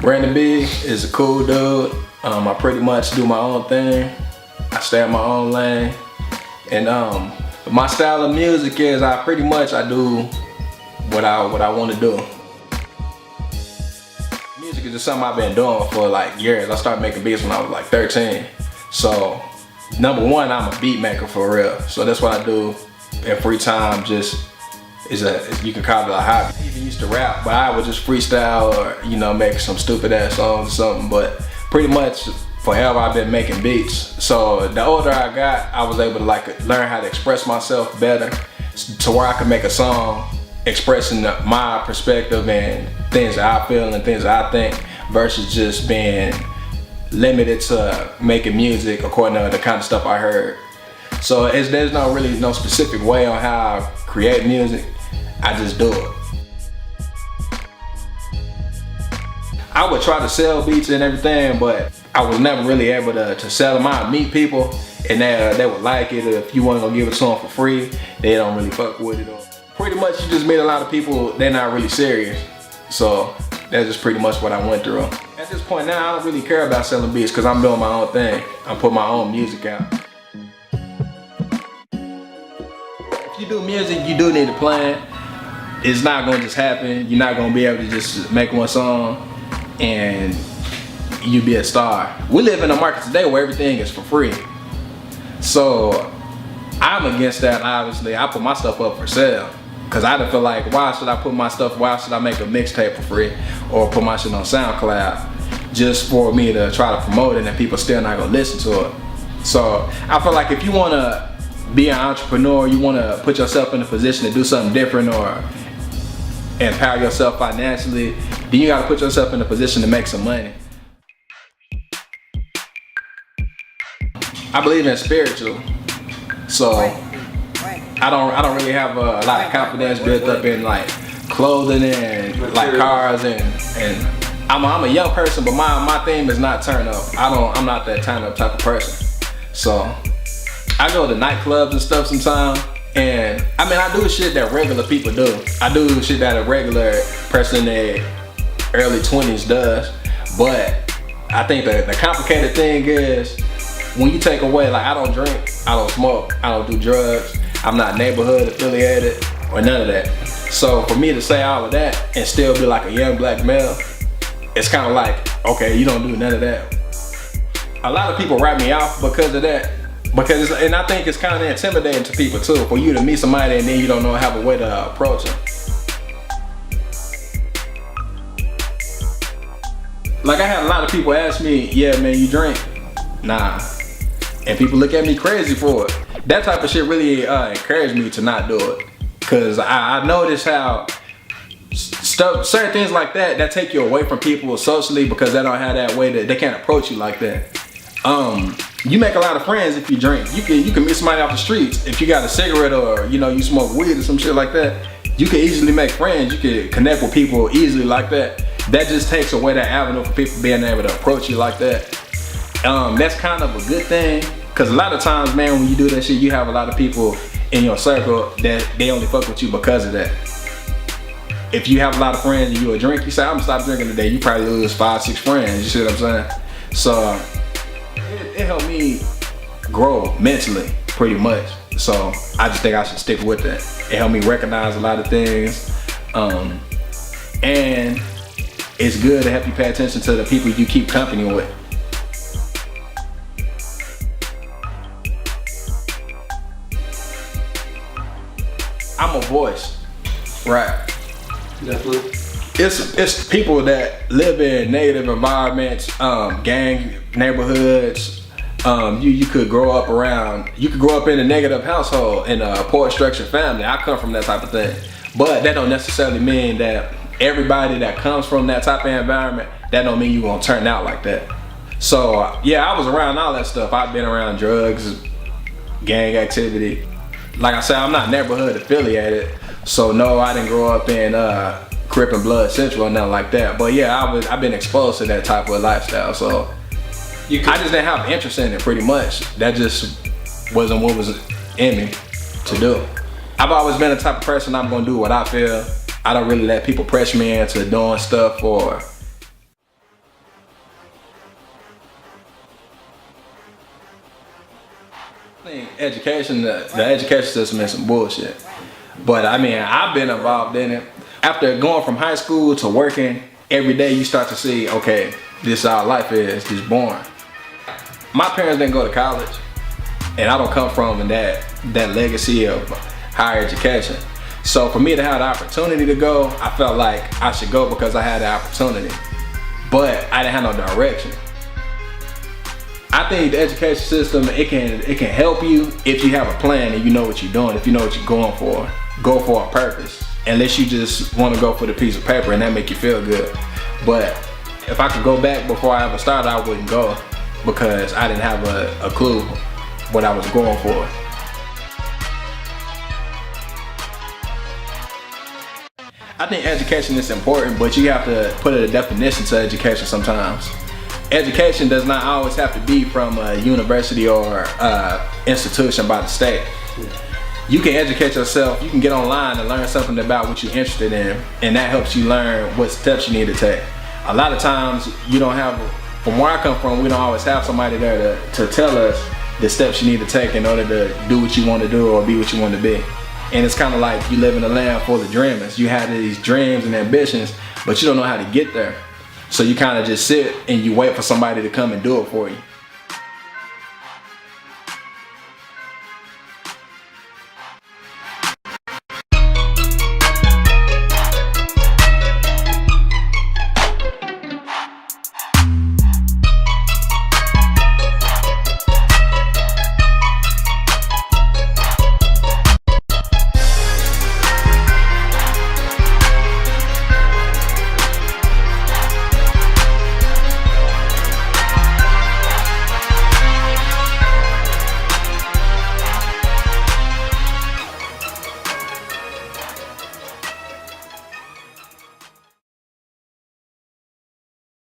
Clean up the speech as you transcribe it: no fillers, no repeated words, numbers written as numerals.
Brandon B is a cool dude. I pretty much do my own thing. I stay in my own lane. And my style of music is I do what I want to do. Music is just something I've been doing for like years. I started making beats when I was like 13. So number one, I'm a beat maker for real. So that's what I do in free time. You can call it a hobby. I even used to rap, but I would just freestyle or make some stupid ass songs or something. But pretty much forever I've been making beats. So the older I got, I was able to learn how to express myself better to where I could make a song expressing my perspective and things that I feel and things that I think versus just being limited to making music according to the kind of stuff I heard. So there's really no specific way on how I create music. I just do it. I would try to sell beats and everything, but I was never really able to sell them. I meet people and they would like it. If you want to give it to them for free, they don't really fuck with it. Or pretty much you just meet a lot of people, they're not really serious. So that's just pretty much what I went through. At this point now, I don't really care about selling beats because I'm doing my own thing. I'm putting my own music out. If you do music, you do need a plan. It's not gonna just happen. You're not gonna be able to just make one song and you be a star. We live in a market today where everything is for free. So I'm against that, obviously. I put my stuff up for sale. Cause I feel like, why should I make a mixtape for free or put my shit on SoundCloud just for me to try to promote it and people still not gonna listen to it. So I feel like if you wanna be an entrepreneur, you wanna put yourself in a position to do something different or empower yourself financially, then you gotta put yourself in a position to make some money. I believe in spiritual, so I don't really have a lot of confidence built up in like clothing and like cars and I'm a young person, but my theme is not turn up. I'm not that turn up type of person. So I go to nightclubs and stuff sometimes. And I do shit that regular people do. I do shit that a regular person in their early 20s does. But I think the complicated thing is when you take away, like I don't drink, I don't smoke, I don't do drugs, I'm not neighborhood affiliated or none of that. So for me to say all of that and still be like a young black male, it's kind of like, okay, you don't do none of that. A lot of people write me off because of that. And I think it's kind of intimidating to people too, for you to meet somebody and then you don't have a way to approach them. Like I had a lot of people ask me, yeah man, you drink? Nah. And people look at me crazy for it. That type of shit really encouraged me to not do it. Cause I noticed how certain things like that take you away from people socially because they don't have that way that they can't approach you like that. You make a lot of friends if you drink. You can meet somebody off the streets. If you got a cigarette or you smoke weed or some shit like that, you can easily make friends. You can connect with people easily like that. That just takes away that avenue for people being able to approach you like that. That's kind of a good thing, because a lot of times, man, when you do that shit, you have a lot of people in your circle that they only fuck with you because of that. If you have a lot of friends and you a drink, you say, I'm gonna stop drinking today, you probably lose 5-6 friends, you see what I'm saying? So it helped me grow mentally, pretty much. So I just think I should stick with that. It helped me recognize a lot of things. And it's good to help you pay attention to the people you keep company with. I'm a voice, right? Definitely. It's people that live in negative environments, gang neighborhoods. You could grow up in a negative household, in a poor structured family. I come from that type of thing. But that don't necessarily mean that everybody that comes from that type of environment, that don't mean you gonna turn out like that. So yeah, I was around all that stuff. I've been around drugs, gang activity. Like I said, I'm not neighborhood affiliated. So no, I didn't grow up in Crip and Blood Central or nothing like that. But yeah, I've been exposed to that type of lifestyle. So I just didn't have interest in it pretty much. That just wasn't what was in me to do. I've always been the type of person I'm gonna do what I feel. I don't really let people pressure me into doing stuff or I think education, the education system is some bullshit. But I mean, I've been involved in it. After going from high school to working, every day you start to see, okay, this is how life is, just boring. My parents didn't go to college, and I don't come from that legacy of higher education. So for me to have the opportunity to go, I felt like I should go because I had the opportunity. But I didn't have no direction. I think the education system, it can help you if you have a plan and you know what you're doing, if you know what you're going for. Go for a purpose. Unless you just want to go for the piece of paper and that make you feel good. But if I could go back before I ever started, I wouldn't go because I didn't have a clue what I was going for. I think education is important, but you have to put a definition to education sometimes. Education does not always have to be from a university or institution by the state. You can educate yourself, you can get online and learn something about what you're interested in, and that helps you learn what steps you need to take. A lot of times you don't have, from where I come from, we don't always have somebody there to tell us the steps you need to take in order to do what you want to do or be what you want to be. And it's kind of like you live in a land full of dreamers. You have these dreams and ambitions, but you don't know how to get there. So you kind of just sit and you wait for somebody to come and do it for you.